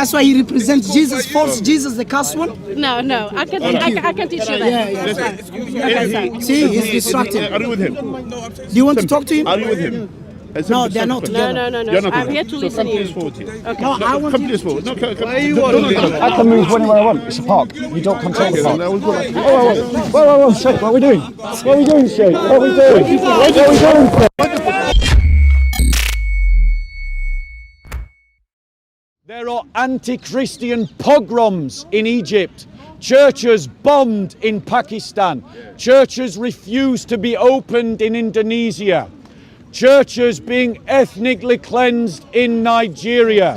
That's why he represents Jesus, false Jesus, the cuss one. No, I can teach you that. Yeah. See, he's distracted. Are you with him? Do you want to talk to him? Are you with him? No, they're not together. No. You're not I'm with here him. to So listen come to you. please forward here. Okay. No, I want Come you please to forward. No, come. I can move whenever I want. It's a park. You don't control the park. Whoa, Sheikh, what are we doing? What are we doing, Sheikh? What are we doing? What are we doing, Sheikh? There are anti-Christian pogroms in Egypt. Churches bombed in Pakistan. Churches refused to be opened in Indonesia. Churches being ethnically cleansed in Nigeria.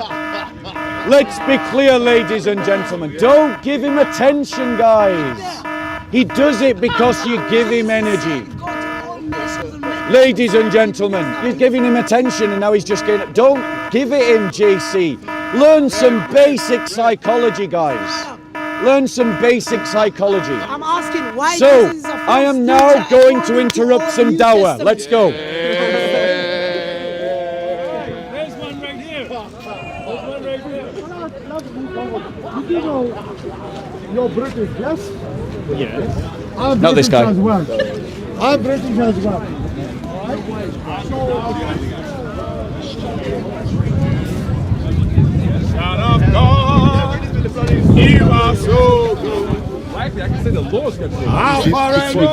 Let's be clear, ladies and gentlemen. Don't give him attention, guys. He does it because you give him energy. Ladies and gentlemen, you're giving him attention and now he's just getting it. Don't give it him, JC. Learn some basic psychology, guys. Learn some basic psychology. I'm asking why. So, I am now going to interrupt some dawah. Let's go. There's one right here. You're British, yes? Yes. I'm Not this guy. As well. I'm British as well. Son of God, you are so good. I can say the Lord's going to say How far I go.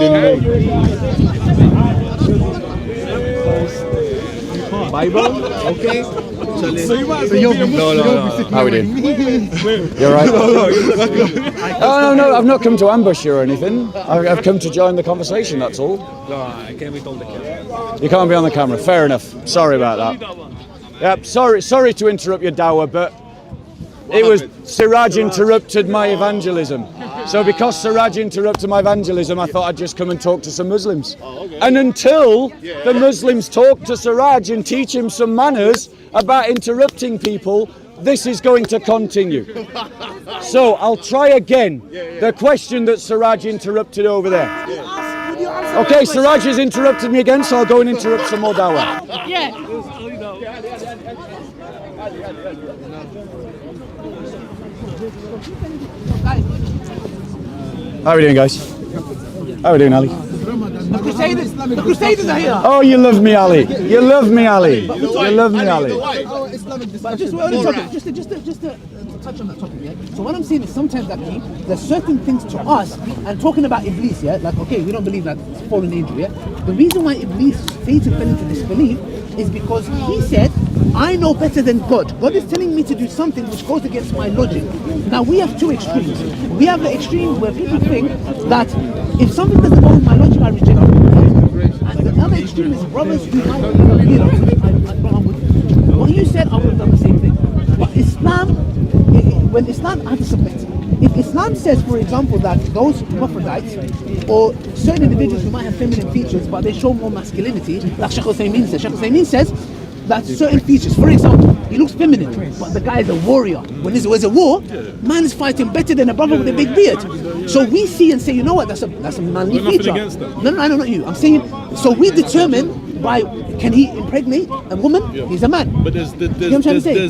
Bible, okay? So you're How we doing? You're right. No, I've not come to ambush you or anything. I've come to join the conversation, that's all. No, I can't be on the camera. You can't be on the camera, fair enough. Sorry about that. Yep, sorry to interrupt your dawah, but it was Siraj interrupted my evangelism. So because Siraj interrupted my evangelism, I thought I'd just come and talk to some Muslims. And until the Muslims talk to Siraj and teach him some manners about interrupting people, this is going to continue. So I'll try again. The question that Siraj interrupted over there. Okay, Siraj has interrupted me again, so I'll go and interrupt some more dawah. Yeah. How are we doing, guys? How are we doing, Ali? The Crusaders are here. Oh, you love me, Ali. You love me, Ali. You love me, Ali. But just we're on the topic, just to touch on that topic, yeah. So what I'm saying is sometimes actually there's certain things to us, and talking about Iblis, yeah, like okay, we don't believe that it's fallen angel, yeah. The reason why Iblis, Satan fell into disbelief is because he said, I know better than God. God is telling me to do something which goes against my logic. Now we have two extremes. We have the extreme where people think that if something doesn't go with my logic, I reject it. And the other extreme is brothers who might I'm with you. What you said, I would have done the same thing. But Islam, when Islam, I have to submit. If Islam says, for example, that those hermaphrodites or certain individuals who might have feminine features but they show more masculinity, like Sheikh Hussein says that certain features, for example, he looks feminine, but the guy is a warrior. When there's a war, man is fighting better than a brother with a big beard. So we see and say, you know what, that's a manly feature. No, not you. I'm saying, so we determine by, can he impregnate a woman? Yeah. He's a man. But there's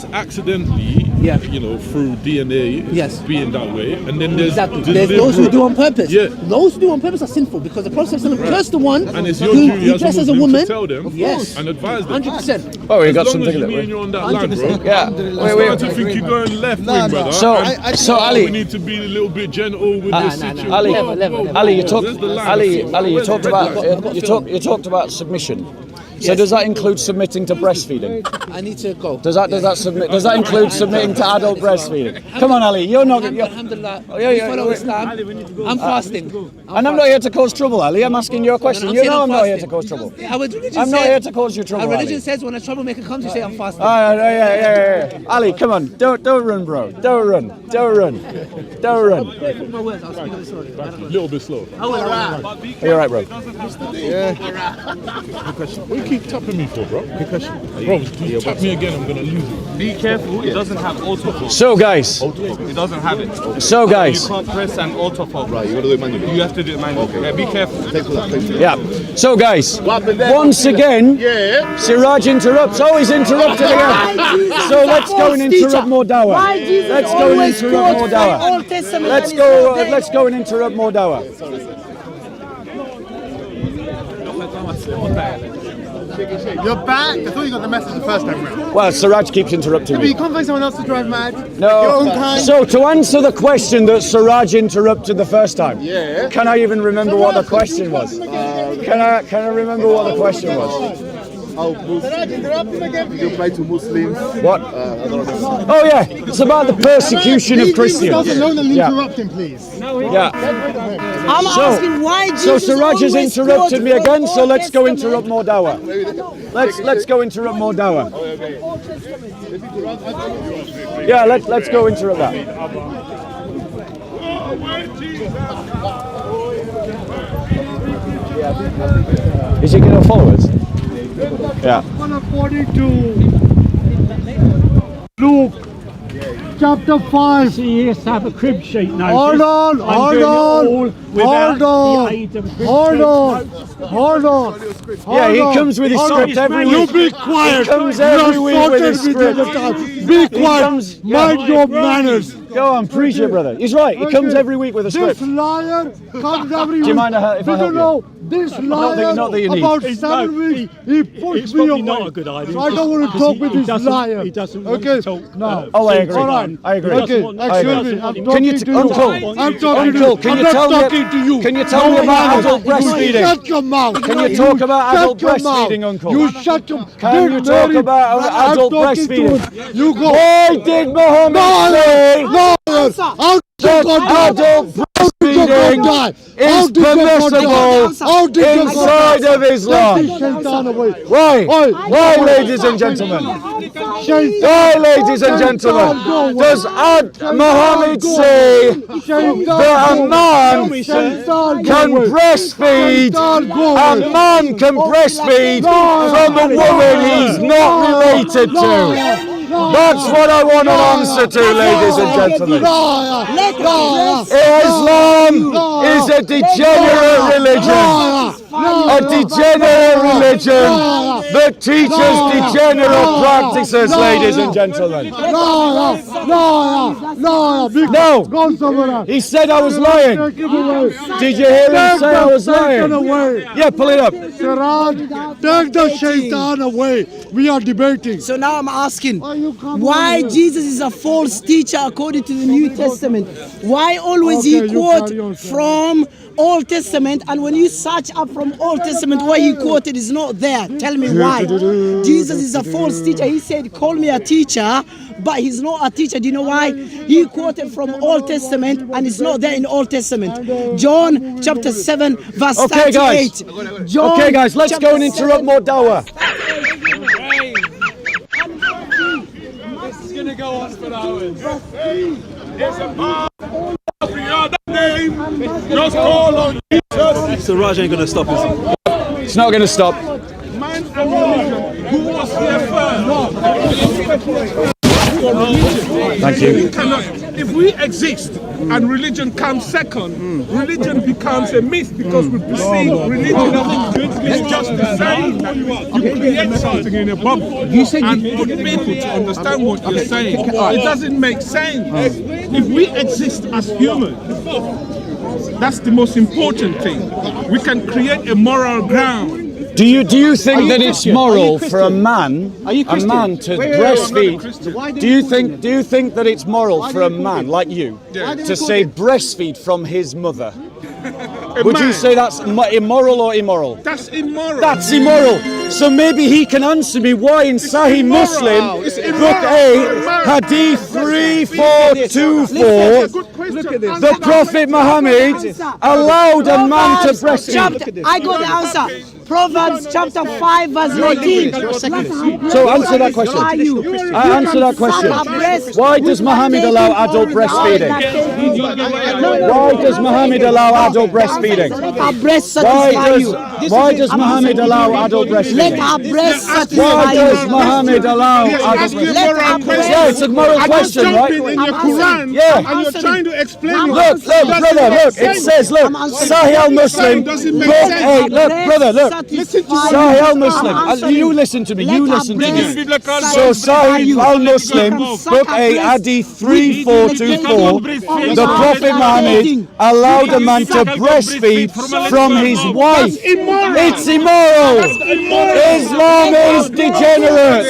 accidentally, you know, through DNA being that way, and then there's those who do on purpose. Yeah. Those who do on purpose are sinful because the Prophet cursed the one and it's your who duty dresses as a to woman. tell them, and advise them. 100%. Oh, we got As long something as that me way. and you're on that line, bro. Yeah. I'm starting to think you're going left wing, brother. So Ali, we need to be a little bit gentle with this situation. Ali, you talked about submission. So does that include submitting to breastfeeding? I need to go. Does that include submitting to adult breastfeeding? Come on, Ali, you're not. Alhamdulillah. We follow Islam. I'm fasting. And I'm not here to cause trouble, Ali. I'm asking you a question. You know I'm not here to cause trouble. I'm not here to cause you trouble. Our religion says when a troublemaker comes, you say I'm fasting. Yeah. Ali, come on, don't run, bro. Don't run. My words, I'll speak a bit slowly. A little bit slow. Are you alright, bro? Yeah. keep tapping me for, bro? Good question. Bro, you tap me again, I'm gonna lose it. Be careful, it doesn't have autofocus. So guys, It doesn't have it. so guys, You can't press and autofocus. Right, you gotta do it manually. You have to do it manually. Yeah, be careful. Thanks for that. Thanks for that. yeah. So guys, once again, Siraj interrupts. Oh, he's interrupted again. So let's go and interrupt more dawah. Why Jesus Let's go and always interrupt more quotes from dawah. Old Testament Let's and go. it's not there? Let's go and interrupt more dawah. You're back. I thought you got the message the first time round. Well, Siraj keeps interrupting But you me. can't find someone else to drive mad. No. Your own kind. So to answer the question that Siraj interrupted the first time, can I even remember what the question was? Can I remember what the question was? How you apply to Muslims? What? I don't know. Oh yeah, it's about the persecution of Christians. Yeah. Interrupt him, please. Yeah. I'm So- asking why Jesus So Siraj has always interrupted me quotes again. from So Old let's go Testament. interrupt more dawah. Let's go interrupt more dawah. Yeah, let's go interrupt that. Is he going to follow us? Yeah. According to Luke chapter 5. He has to have a crib sheet now. Hold on, hold on, hold on. Yeah, he comes with his script every week. You be quiet. He comes You every week with his sorted me the script. other time. Be quiet. comes- Mind your manners. Go on, preach it, brother. He's right. He comes every week with a This script. liar comes every week. Do you mind if I Did help you you? know this liar not that you need. about 7 weeks he put It's me probably away. not a good idea. So I don't want to talk with this liar. He doesn't want Okay, to talk. no. Oh, I agree. All right. I agree. Okay, I excuse agree. me. I'm Can talking you, to you. Uncle? I'm talking to Uncle, you. can you I'm tell not me? talking to you. Can you tell me No, about no, adult no. breastfeeding? You shut your mouth. Can you talk about shut adult your breastfeeding, mouth. Uncle? You shut your Can Did you talk Mary- about I'm adult talking to breastfeeding? him. You go. Why did Muhammad say No, how that adult breastfeeding is permissible inside of Islam? Why? Why, ladies and gentlemen? Why, ladies and gentlemen? Does Muhammad say that a man can breastfeed? A man can breastfeed from a woman he's not related to? That's what I want an answer to, ladies and gentlemen. Islam is a degenerate religion. A degenerate religion that teaches degenerate practices, ladies and gentlemen. No, he said I was lying. Did you hear him say I was lying? Yeah, pull it up. Siraj, take the shaitan away. We are debating. So now I'm asking, why Jesus is a false teacher according to the New Testament? Why always he quote from Old Testament, and when you search up from Old Testament where he quoted is not there? Tell me why. Jesus is a false teacher. He said, call me a teacher, but he's not a teacher. Do you know why? He quoted from Old Testament and it's not there in Old Testament. John chapter 7 verse 38. John Okay, guys, let's go and chapter interrupt 7. more dawah. This is gonna go on for hours. Just call on Jesus. Siraj ain't gonna stop us. It's not going to stop. Man and religion. Who was here first? Thank you. If we exist and religion comes second, religion becomes a myth because we perceive religion as just the same. You create something in a bubble and put people to understand what you're saying. It doesn't make sense. If we exist as humans, that's the most important thing. We can create a moral ground. Do you think that it's moral for a man to breastfeed? Do you think that it's moral for a man like you to say breastfeed from his mother? Would you say that's immoral or immoral? That's immoral. That's immoral. So maybe he can answer me why in Sahih Muslim, book 8, Hadith 3424, the Prophet Muhammad allowed a man to breastfeed. I got the answer. Proverbs chapter 5 verse 19. So answer that question. Answer that question. Why does Muhammad allow adult breastfeeding? Why does Muhammad allow adult breastfeeding? Let our breast satisfy you. Why does Muhammad allow adult Let breastfeeding? our breast Why satisfy does you. Muhammad allow adult breastfeeding? Let our breast. Yeah, it's a moral question, right? In your Quran, Yeah. and you're trying to explain it. Look, brother, look, it says, look, Sahih al-Muslim, Doesn't make book sense. 8, look, brother, look, Sahih al-Muslim, you listen to me, you Let our listen to me. breast So satisfy you. Sahih al-Muslim, book 8, Hadith 3424, the Prophet Muhammad allowed a man to breastfeed from his wife. It's immoral. Islam is degenerate.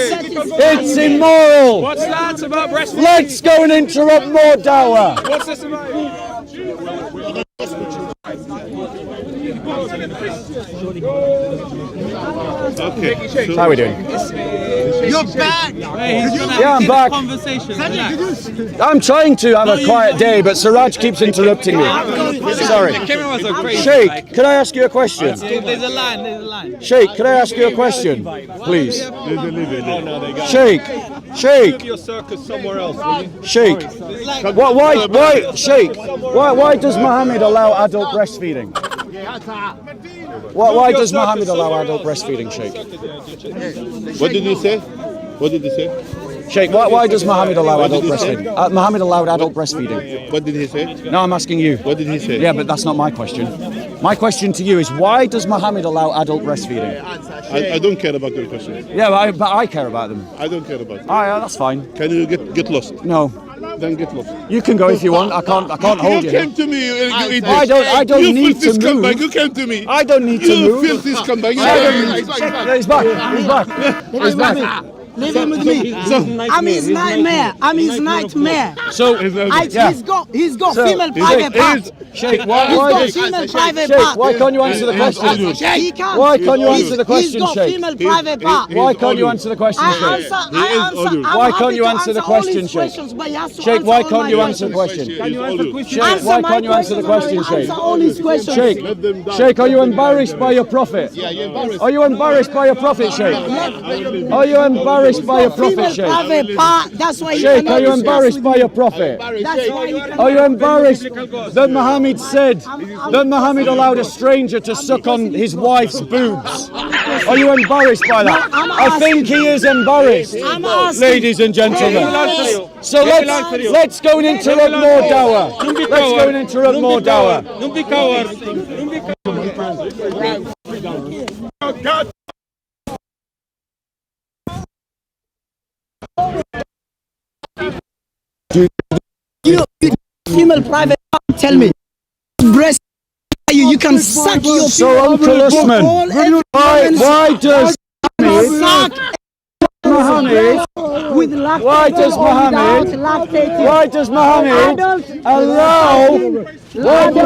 It's immoral. What's that about breastfeeding? Let's go and interrupt more dawah. What's this about? Okay. How are we doing? You're back. Yeah, I'm back. I'm trying to have a quiet day, but Siraj keeps interrupting me. Sorry. Sheikh, could I ask you a question? There's a line. Sheikh, could I ask you a question, please? Sheikh, Your circus somewhere else, will you? Sheikh, Sheikh, why does Muhammad allow adult breastfeeding? Why does Muhammad allow adult breastfeeding, Sheikh? What did you say? What did you say? Sheikh, why does Muhammad allow adult breastfeeding? Muhammad allowed adult breastfeeding. What did he say? No, I'm asking you. What did he say? Yeah, but that's not my question. My question to you is, why does Muhammad allow adult breastfeeding? I don't care about your question. Yeah, but I care about them. I don't care about it. Ah, yeah, that's fine. Can you get lost? No, Then get lost. you can go if you want. I can't hold you. You came to me, you idiot. I don't You need filthy to scumbag, move. you came to me. I don't need to You move. filthy scumbag. He's back. He's back. He's back. Leave him with me. I'm his nightmare. I'm his nightmare. So, He's got So, female private parts. Sheikh, He's why got does female private Sheikh, parts. why can't you answer the question? He can't. Why can't you answer the He's question, got Sheikh? female private parts. Why can't you answer the question, I Sheikh? answer. Why can't you answer the question, Sheikh? Sheikh, why can't you answer the question? Sheikh, why can't you answer the question, Sheikh? Answer all his questions. Sheikh, are you embarrassed by your prophet? Are you embarrassed by your prophet, Sheikh? Are you embarrassed by your prophet, Sheikh? Private part. That's why. Sheikh, are you embarrassed by your prophet? That's why he cannot Are you embarrassed that Muhammad said that Muhammad allowed a stranger to suck on his wife's boobs? Are you embarrassed by that? I think he is embarrassed, ladies and gentlemen. So let's go and interrupt more dawah. Let's go and interrupt more dawah. Don't be coward. Don't be coward. You female private part, tell me. Breast you can suck your So Uncle Usman, why does Muhammad with Why does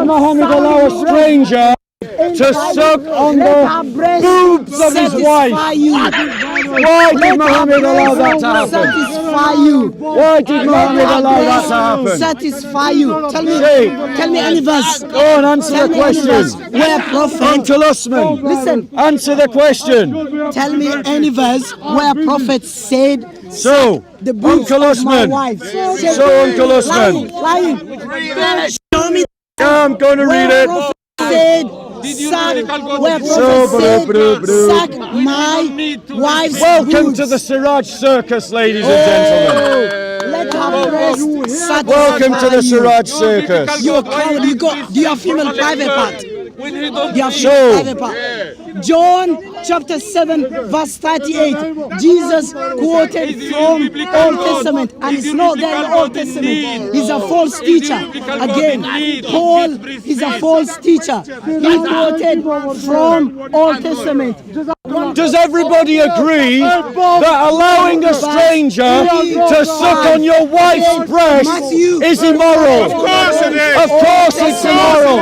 Muhammad allow a stranger to suck on the boobs of his wife? Why did Muhammad allow that to happen? Satisfy you. Why did Muhammad allow that to happen? Satisfy you. Tell me any verse. Go on, answer the question. Where prophet. Uncle Usman, Listen. answer the question. Tell me any verse where prophet said So, the boobs Uncle of my Usman. wife. So, Uncle Usman. Lying. Show me I'm going to read where it. prophet said suck, where So, prophet said suck my wife's Welcome boobs. to the Siraj Circus, ladies and gentlemen. Let her breast satisfy Welcome to the you. Siraj Circus. You're a coward. Do you have female private part? Do you have So- female private part? John chapter 7 verse 38. Jesus quoted from Old Testament, and it's not there in the Old Testament. He's a false teacher. Again, Paul is a false teacher. He quoted from Old Testament. Does everybody agree that allowing a stranger to suck on your wife's breast is immoral? Of course it is. Of course it's immoral.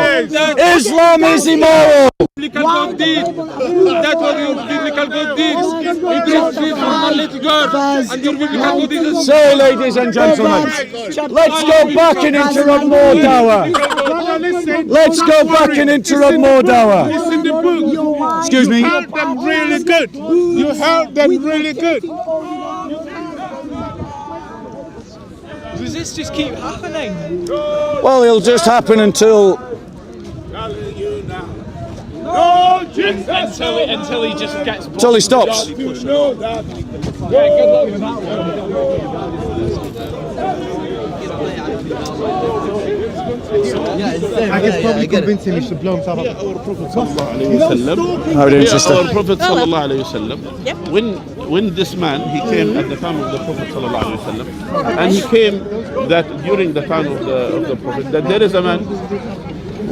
Islam is immoral. God did. That's what your biblical God did. He gives free from money to God. And your biblical God is So, ladies and gentlemen, let's go back and interrupt more dawah. Let's go back and interrupt more dawah. It's in the book. Excuse me. You held them really good. You held them really good. this just keep happening? Well, it'll just happen until Until he just gets. he stops. Yeah, good luck with that I can probably convince him he should blow himself up. How do you, sister? Our Prophet sallallahu alaihi wasallam. When this man he came at the time of the Prophet sallallahu alaihi wasallam, and he came that during the time of the Prophet that there is a man.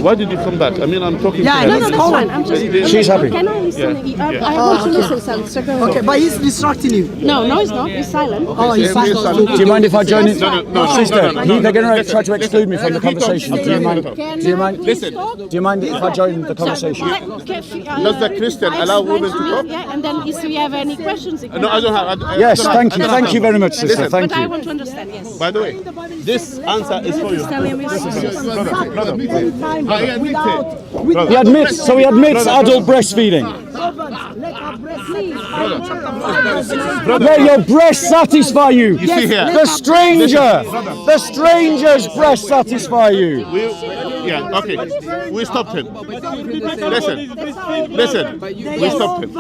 Why did you come back? I mean, I'm talking to him. No, that's fine. I'm just. She's happy. Can I listen? I want to listen. Okay, but he's distracting you. No, he's not. He's silent. Oh, he's silent. Do you mind if I join in? No, Sister, they're going to try to exclude me from the conversation. Do you mind? Do you mind? Listen. Do you mind if I join the conversation? Does the Christian allow women to talk? Yeah, and then if we have any questions, No, I don't have. Yes, thank you. Thank you very much, sister. Thank But I you. want to understand. Yes. By the way, this answer is for you. He admits. So he admits adult breastfeeding. Let your breast satisfy you. You see here. The stranger's breast satisfy you. Okay. We stopped him. Listen. We stopped him.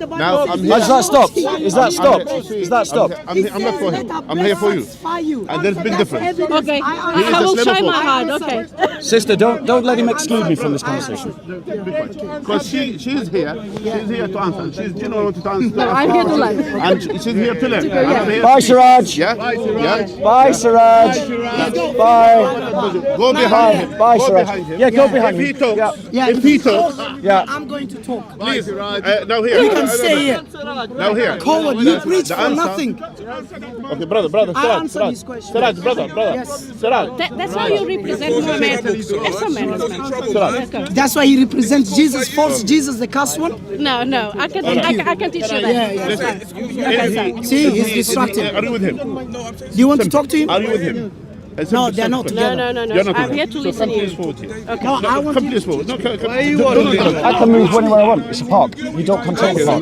Now I'm here. Is that stopped? Is that stopped? Is that stopped? I'm not for him. I'm here for you. And there's a big difference. Okay. I will try my hard. Okay. Sister, don't let him exclude me from this conversation. Because she's here. She's here to answer. She's genuine to answer. No, I'm here to learn. And she's here to learn. Bye, Siraj. Yeah? Bye, Siraj. Bye. Go behind him. Bye, Go Siraj. behind him. Yeah, go behind If he him. talks, Yeah. if he talks, I'm going to talk. please. Now here. You can stay here. Now here. Coward, you preach The for answer- nothing. Okay, brother. I answered his question. Siraj, brother. Yes. Siraj. That's how you represent Muhammad. That's a management. That's why he represents Jesus, false Jesus, the cuss one. No, I can teach you that. Yeah. See, he's distracted. Are you with him? Do you want to talk to him? Are you with him? No, they're not together. No. You're not I'm with here him. to So listen come to please you. forward here. No, I want Come you please to forward. No, come. I can move anywhere I want. It's a park. You don't control the park.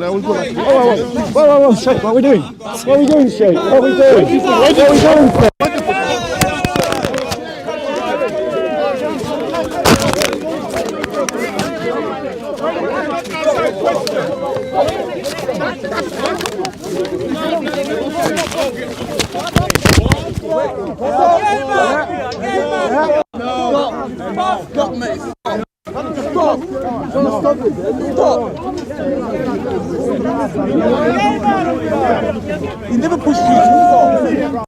Whoa, Sheikh, what are we doing? What are we doing, Sheikh? What are we doing? What are we doing, Sheikh? He never pushed you.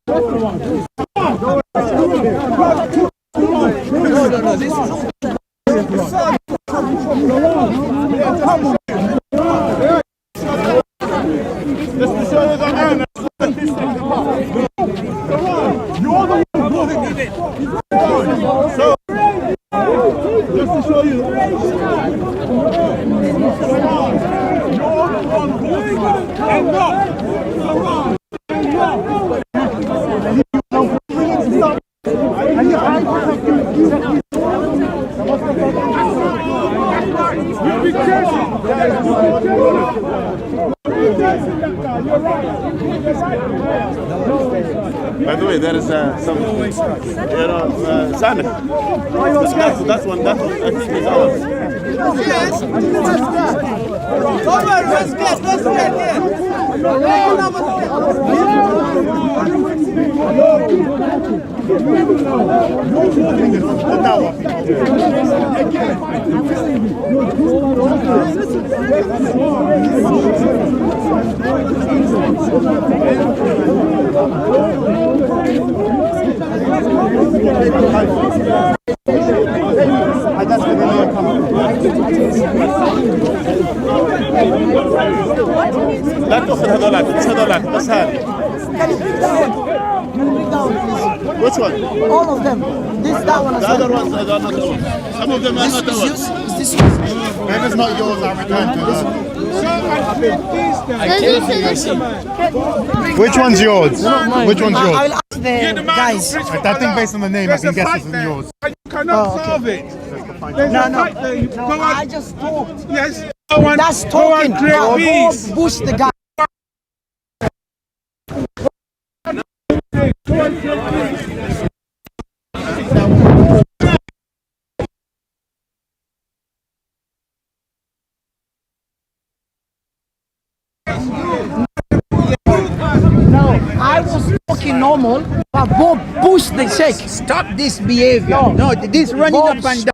By the way, there is some, Zanik. That's one. I think is ours. لا تأخذ هذولك بس هذه. Which one? All of them. That one as The well. other ones are not ours. Some of them are not ours. Is this yours? If it's not yours, I'll return to Which one's yours? Which one's yours? I'll ask the guys. I think based on the name, I can guess this is yours. You cannot solve it. No, I just talked. Yes. That's talking. Go push the guy. normal, but Bob pushed the Sheikh. Stop this behavior. No, this running up and down.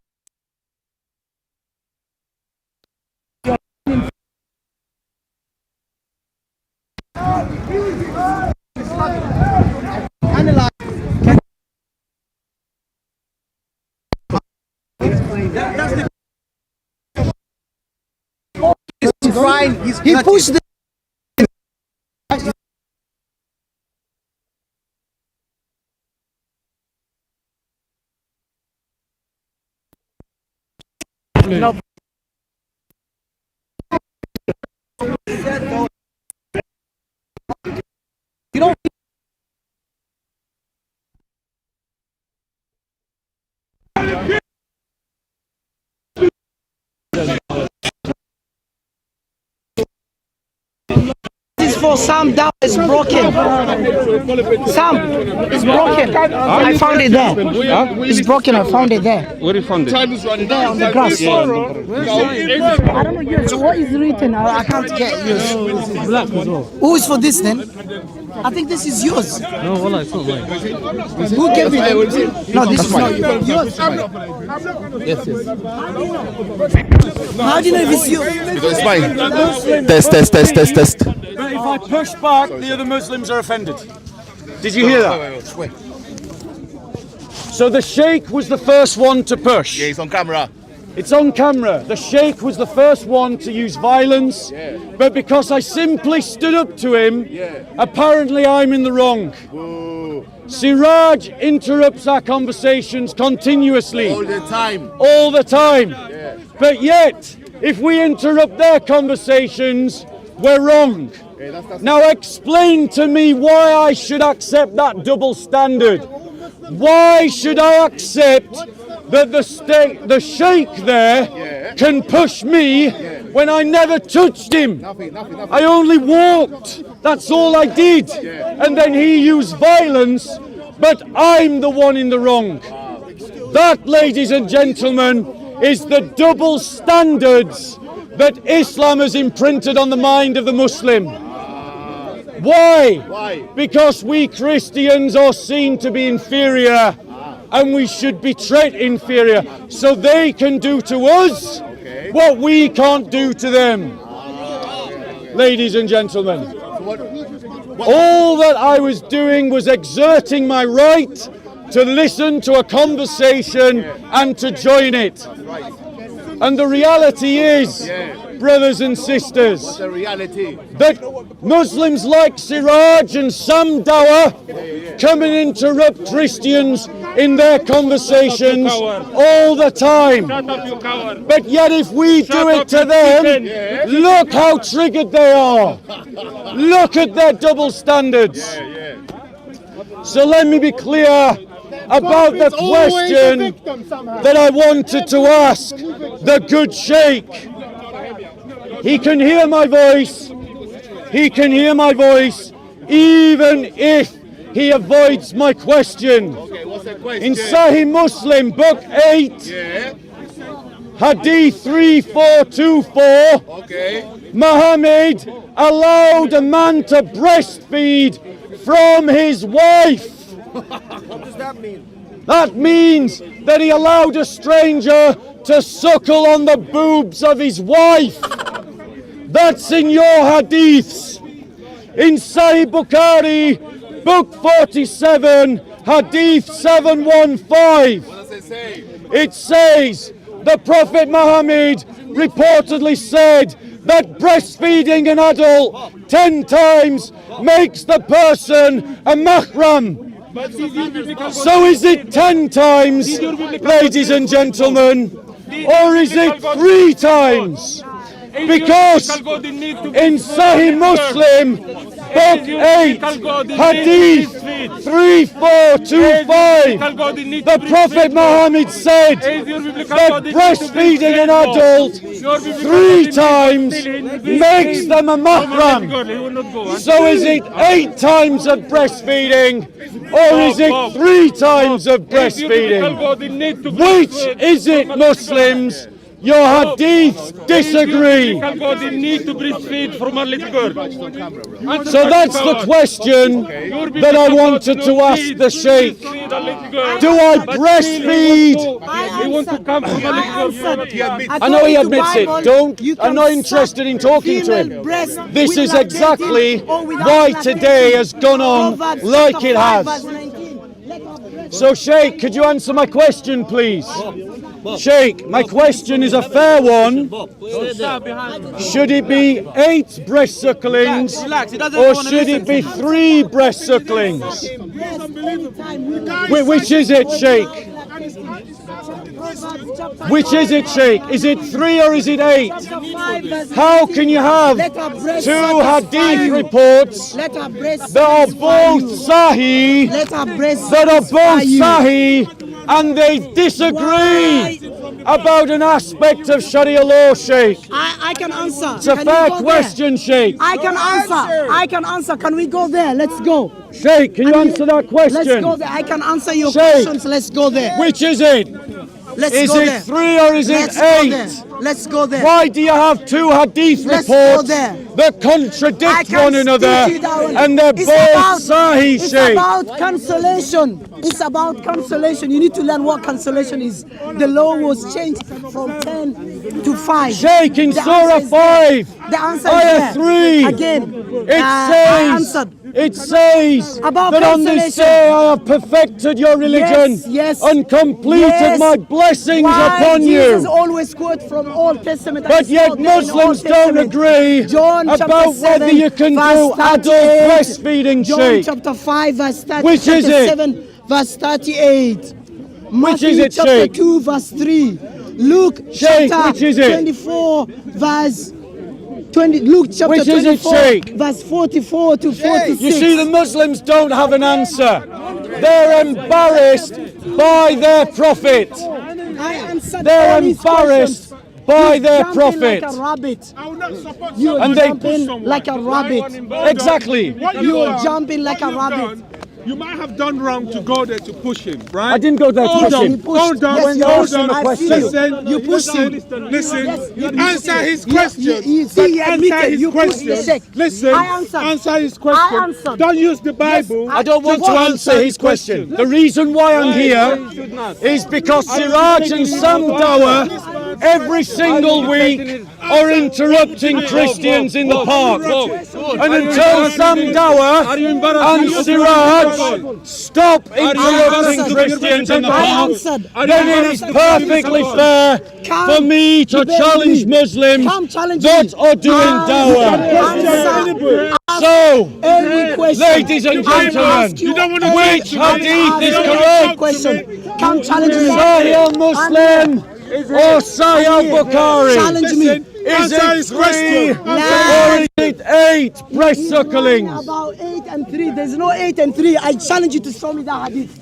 He pushed the no. You don't This is for Sam down is broken. Sam, it's broken. I found it there. It's broken. I found it there. Where you found it? There on the grass. I don't know yours. What is written? I can't get yours. Black as well. Who is for this then? I think this is yours. No, wallah, it's not mine. Who gave it? No, this is not yours. Yes, yes. How do you know if it's yours? Because it's mine. Test. But if I push back, the other Muslims are offended. Did you hear that? So the Sheikh was the first one to push. Yeah, it's on camera. It's on camera. The Sheikh was the first one to use violence, but because I simply stood up to him, apparently I'm in the wrong. Whoa. Siraj interrupts our conversations continuously. All the time. All the time. But yet, if we interrupt their conversations, we're wrong. Now explain to me why I should accept that double standard. Why should I accept that the Sheikh there can push me when I never touched him? Nothing. I only walked. That's all I did. And then he used violence, but I'm the one in the wrong. That, ladies and gentlemen, is the double standards that Islam has imprinted on the mind of the Muslim. Why? Because we Christians are seen to be inferior, and we should be treated inferior, so they can do to us what we can't do to them. Ladies and gentlemen, all that I was doing was exerting my right to listen to a conversation and to join it. And the reality is, brothers and sisters, that Muslims like Siraj and Sam Dawa come and interrupt Christians in their conversations all the time. But yet if we do it to them, look how triggered they are. Look at their double standards. So let me be clear about the question that I wanted to ask the good Sheikh. He can hear my voice. He can hear my voice even if he avoids my question. In Sahih Muslim, Book 8, Hadith 3424, Muhammad allowed a man to breastfeed from his wife. What does that mean? That means that he allowed a stranger to suckle on the boobs of his wife. That's in your hadiths. In Sahih Bukhari, Book 47, Hadith 715. What does it say? It says, the Prophet Muhammad reportedly said that breastfeeding an adult 10 times makes the person a mahram. So is it 10 times, ladies and gentlemen, or is it 3 times? Because in Sahih Muslim, Book 8, Hadith 3425, the Prophet Muhammad said that breastfeeding an adult 3 times makes them a mahram. So is it 8 times of breastfeeding, or is it 3 times of breastfeeding? Which is it, Muslims? Your hadiths disagree. God need to breastfeed from a little girl. So that's the question that I wanted to ask the Sheikh. Do I breastfeed? You want to come from a little girl? I know he admits it. I'm not interested in talking to him. This is exactly why today has gone on like it has. So Sheikh, could you answer my question, please? Sheikh, my question is a fair one. Should it be 8 breast sucklings or should it be 3 breast sucklings? Which is it, Sheikh? Which is it, Sheikh? Is it 3 or is it 8? How can you have 2 hadith reports that are both sahih, and they disagree about an aspect of Sharia law, Sheikh? I can answer. It's a fair question, Sheikh. I can answer. Can we go there? Let's go. Sheikh, can you answer that question? Let's go there. I can answer your questions. Let's go there. Which is it? Is it 3 or is it 8? Let's go there. Why do you have 2 hadith reports that contradict one another and they're both sahih, Sheikh? It's about cancellation. It's about cancellation. You need to learn what cancellation is. The law was changed from 10 to 5. Sheikh, in Surah 5, the answer Ayah is 3, again. it says about that on this day I have perfected your religion and completed my blessings upon Jesus you. always quote from Old Testament. But yet Muslims don't agree about whether you can do adult breastfeeding, Sheikh. John chapter 5 verse 30, Which is it? 7 verse 38. Which is it, chapter Sheikh? 2 verse 3. Luke Sheikh, chapter which is it? 24 verse 20. Luke chapter Which is it, 24 Sheikh? verse 44 to 46. You see, the Muslims don't have an answer. They're embarrassed by their prophet. They're embarrassed by their prophet. Like a rabbit. You're jumping like a rabbit. Exactly. You're jumping like a rabbit. You might have done wrong to go there to push him, right? I didn't go there to push him. Hold on. Listen, you pushed him. Listen, you answer his question. You admitted you pushed the Sheikh. Listen, I answered. answer his question. I answered. Don't use the Bible. I don't want to answer his question. The reason why I'm here is because Siraj and Sam Dawa every single week are interrupting Christians in the park. And until Sam Dawa and Siraj stop interrupting Christians in the park, then it is perfectly fair for me to challenge Muslims that are doing dawah. So, ladies and gentlemen, which hadith is correct? Come challenge me. Sahih al-Muslim or Sahih al-Bukhari? Challenge me. Is it 3 or is it 8 breast sucklings? About 8 and 3. There's no 8 and 3. I challenge you to show me that hadith.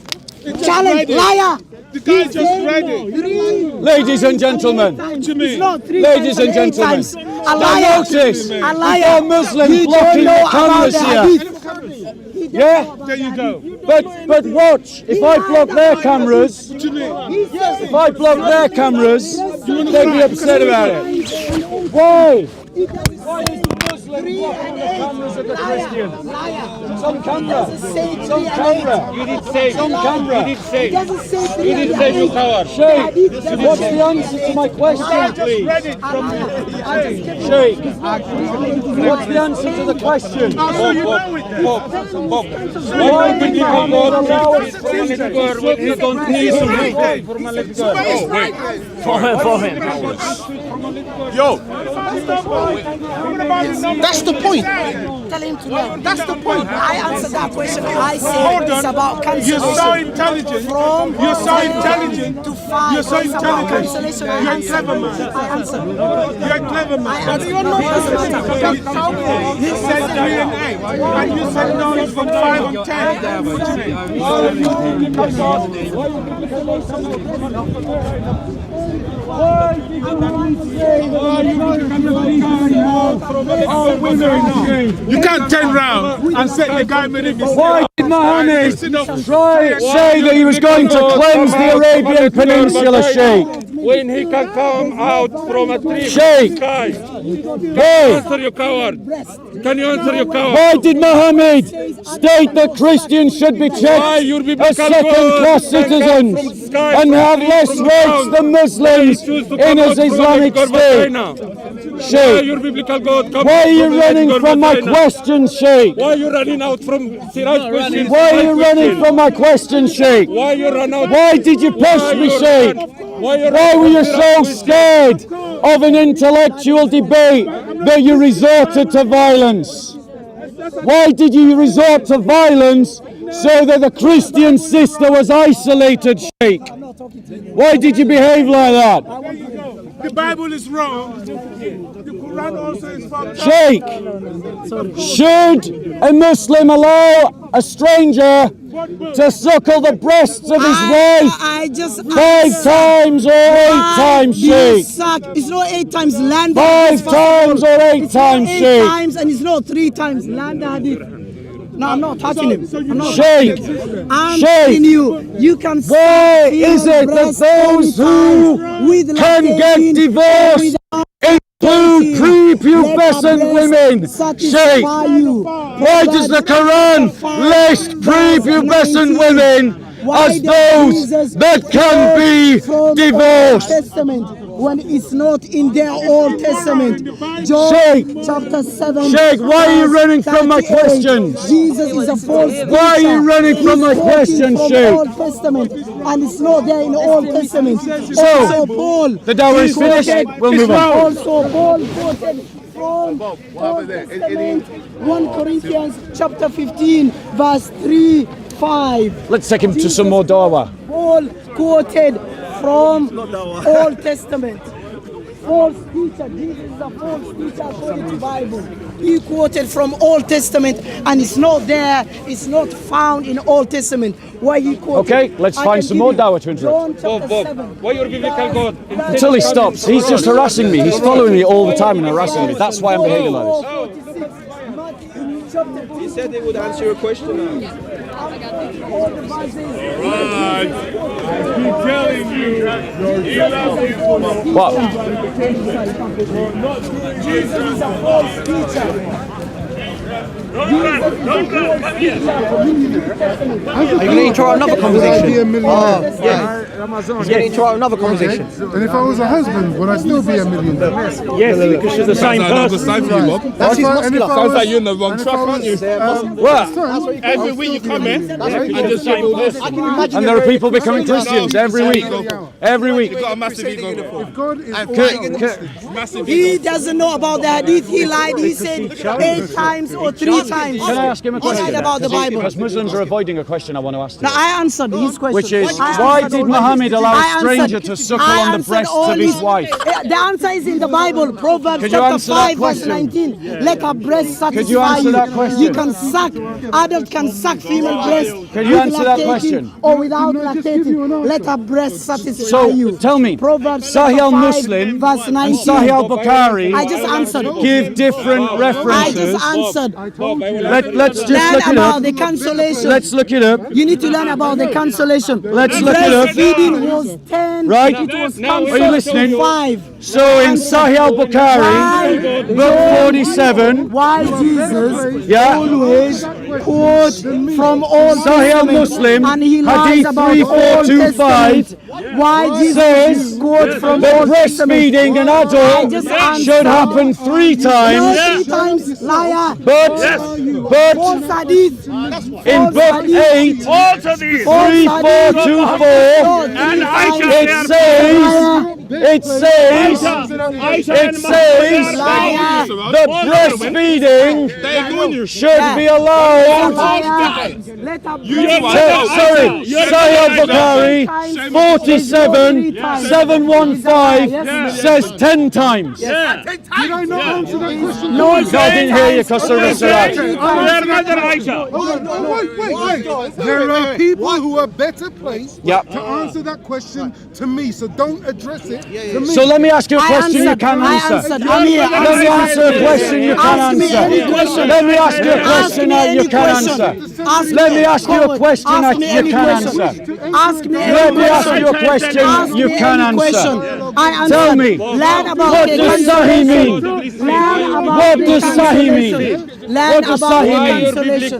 Challenge, liar. The guy just read it. Ladies and gentlemen, ladies and gentlemen, now notice, you're Muslim blocking the cameras here. Yeah? There you go. But watch, if I block their cameras, they'd be upset about it. Why? Why is the Muslim blocking the cameras of the Christians? Some camera. You did say. Some camera. You did say. You did say you cover. Sheikh, what's the answer to my question, please? Sheikh, what's the answer to the question? Why would you come out from a little girl when you don't need to read from a little girl? For him. Yo, That's the point. Tell him to learn. That's the point. I answered that question. I said it's about cancellation. You're so intelligent. You're so intelligent. To 5. You're so It's about intelligent. cancellation. You're a clever man. I answered. You're a clever man. You're not He said 3 and 8, and you said no, it's from 5 and 10. What do you You can't turn round and say the guy made a mistake. Why did Muhammad say that he was going to cleanse the Arabian Peninsula, Sheikh? when he can come out from a tree Sheikh. sky? Hey, Answer, you coward. Can you answer, you coward? why did Muhammad state that Christians should be Why checked your as biblical second-class God can come citizens from sky and have from less the rights ground? than Muslims Why choose to in come his out from Islamic a state? vagina? Why Sheikh, your biblical God come why are you from a running from my vagina? question, Sheikh? Why you running out from Siraj question? Why are you running from my question, Sheikh? Why you run out? Why did you push me, Sheikh? Why were you so scared of an intellectual debate that you resorted to violence? Why did you resort to violence so that the Christian sister was isolated, Sheikh? Why did you behave like that? The Bible is wrong. The Quran also is fucked up. Sheikh, should a Muslim allow a stranger to suckle the breasts of his wife I just 5 times or 8 times, Sheikh? It's not 8 times land. 5 times or 8 times, Eight Sheikh? times, and it's not 3 times land hadith. No, I'm not touching him. I'm not Sheikh, touching him. I'm Sheikh, telling you, you can. why is it that those who can get divorced include prepubescent women? Sheikh, why does the Quran list prepubescent women as those that can be divorced? Testament when it's not in their Old Testament. John Sheikh, chapter 7. Sheikh, why are you running from my 38. questions? Jesus is a false teacher. Why are you running from my He's questions, quoting Sheikh? from Old Testament, and it's not there in the Old Testament. So, Also Paul. the dawah is finished. We'll move on. Also Paul quoted from Old Testament, 1 Corinthians chapter 15, verse 3, 5. Let's take him to some more dawah. Paul quoted from Old Testament. False teacher. Jesus is a false teacher according to Bible. He quoted from Old Testament, and it's not there. It's not found in Old Testament. Why he quoted? Okay, let's find some more dawah to interrupt. John chapter 7. Why your biblical God? Until he stops. He's just harassing me. He's following me all the time and harassing me. That's why I'm behaving like this. He said he would answer your question now. Right. I keep telling you, What? Jesus is a false teacher. Are you going to intro another conversation? Yeah. He's going to intro another conversation. And if I was a husband, would I still be a millionaire? Yes, because you're the same person. That's his muscular. Sounds like you're in the wrong track, aren't you? What? Every week you come in and just say all this. And there are people becoming Christians every week. Every week. You've got a massive ego. If God is Massive He doesn't know about the hadith. He lied. He said 8 times or 3 times. Can I ask him a He question? lied about the Bible. Because Muslims are avoiding a question I want to ask Now them. I answered his question. Which is, I why answered did all Muhammad allow a I stranger answered- to suckle I on the answered breasts all of his wife? The answer is in the Bible, Proverbs Could you chapter answer that 5, verse question? 19. Let her breast satisfy Could you answer that question? You can suck, adult can suck female breast. Could you with answer that lactating question? Or without lactating. Let her breast satisfy So, you. tell me, Proverbs Sahih chapter 5, al-Muslim verse and 19. Sahih al-Bukhari I just answered. give different I references. just answered. Let's just Learn look it about up. the cancellation. Let's look it up. You need to learn about the cancellation. Let's look it up. Breastfeeding was 10. Right? It was Are you cancelled listening? to 5. So in Sahih al-Bukhari, book 47, Why Jesus yeah, always quote from Old Sahih Testament al-Muslim, and he lies Hadith about Old 3425, Testament. Why Jesus says quote from that Old Testament? breastfeeding an I adult just answered. should happen 3 No, times, 3 times, liar. but False hadith. in book 8, 3424, it says that breastfeeding should be allowed. Sorry, Sahih al-Bukhari 47,715 says 10 times. Did I not answer that question? No, I didn't hear you because of Siraj. Wait. There are people who are better placed Yep. to answer that question to me, so don't address it So let me ask you a question you can answer. I'm here. Let me answer a question you can Ask me any answer. question. Let me ask you a Ask question me that you any can question. answer. Ask Let me. me ask you a Forward. question Ask that me you any can question. answer. Ask me any Let me ask question. you a question Ask you me can any question. answer. I answer. Tell me, Learn about what does Sahi mean? Learn about What does Sahi reconciliation. mean? Learn What does about Sahi mean? reconciliation.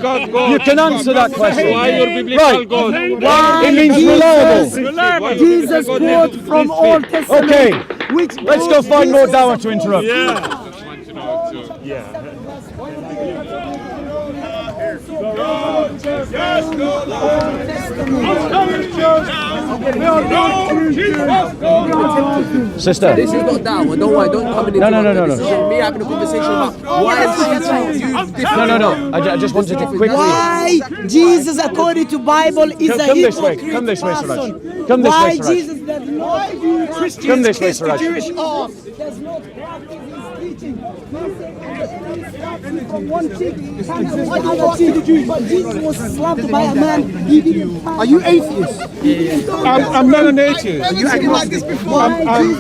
You can answer that question. Why your biblical Right. God? Why It means reliable. Jesus quote from Old Testament. Okay, Which let's go find more dawah to interrupt. Sister. This is not that one. Don't worry. Don't come in. No. This is me having a conversation about why is No. I just wanted to quickly. Why Jesus, according to Bible, is a Come this way. hypocrite Come this way, person. Siraj. Come this way, Why Siraj. Jesus does not do Christians Come this way, kiss the Siraj. Jewish arm, does not practice his teaching. From one cheek, comes from the other cheek. But Jesus was slapped by a man. He didn't. Are you atheist? I'm not an atheist. You acted like this before.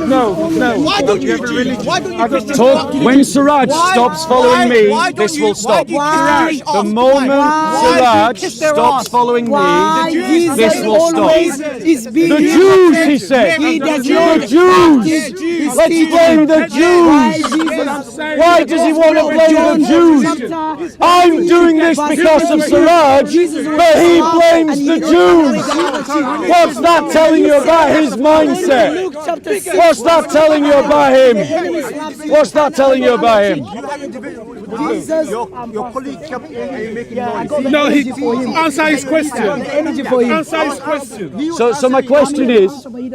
No. Why don't you Christians Talk, when Siraj stops following me, this will stop. The moment Siraj stops following me, this will stop. The Jews, he said. The Jews. Let's blame the Jews. Why does he want to blame the Jews? I'm doing this because of Siraj, but he blames the Jews. What's that telling you about his mindset? What's that telling you about him? What's that telling you about him? Your colleague kept making noise. No, he answer his question. Answer his question. So my question is, in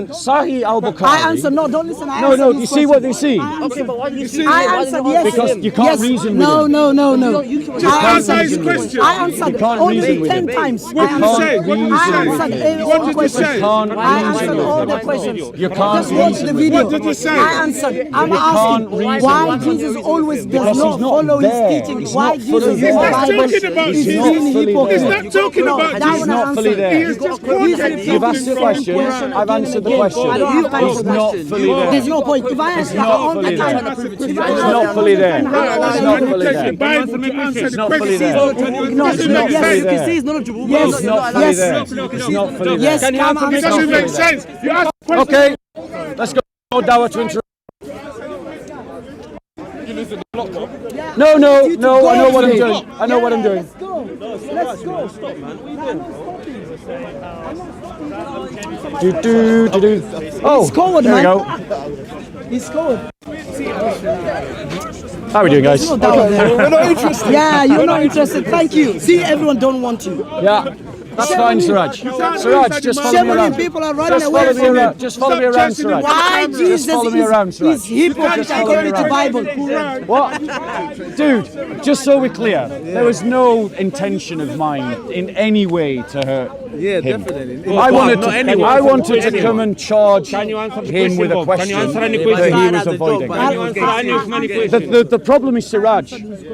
Sahih al-Bukhari. I answer. No, don't listen. No. You see what they see? Okay, but why you see? I answered yes. Because you can't reason with No. Just answer his question. I answered only 10 times. What did you say? What did you I say? answered What all did you questions. say? I answered all the questions. You can't Just watch the video. What did you say? I answered. I'm asking reason why with him. Jesus always Because does not he's not follow there. his teaching. He's Why not fully Jesus there. is He's not Bible talking about is Jesus. being fully hypocrite. He's not talking about that Jesus. one I Not fully answered. there. He is just quoting You've asked the question. I've answered the question. I don't have time He's for not questions. fully there. There's no point. If I answer not all the fully time, there. It's not fully there. It's not fully Take the there. Bible to answer It's the not fully there. question. No, It's not fully there. yes, It's not fully there. It's not fully there. yes, come It answer. doesn't make sense. You ask the question. Okay, let's go. More dawah to interrupt. No, I know what I'm doing. I know what I'm doing. Let's go. Do. Oh, He's cold, there we man. go. He's cold. How are we doing, guys? We're not interested. Yeah, you're not interested. Thank you. See, everyone don't want you. Yeah, that's fine, Siraj. Siraj, just follow me around. People are running Just away follow me from around. him. Just follow me around, Siraj. Why Just Jesus follow me around, is Siraj. hypocrite Just follow me according to around. Bible? What? Dude, just so we're clear, there was no intention of mine in any way to hurt him. definitely. I wanted to come and charge him with a question that he was avoiding. The problem is Siraj.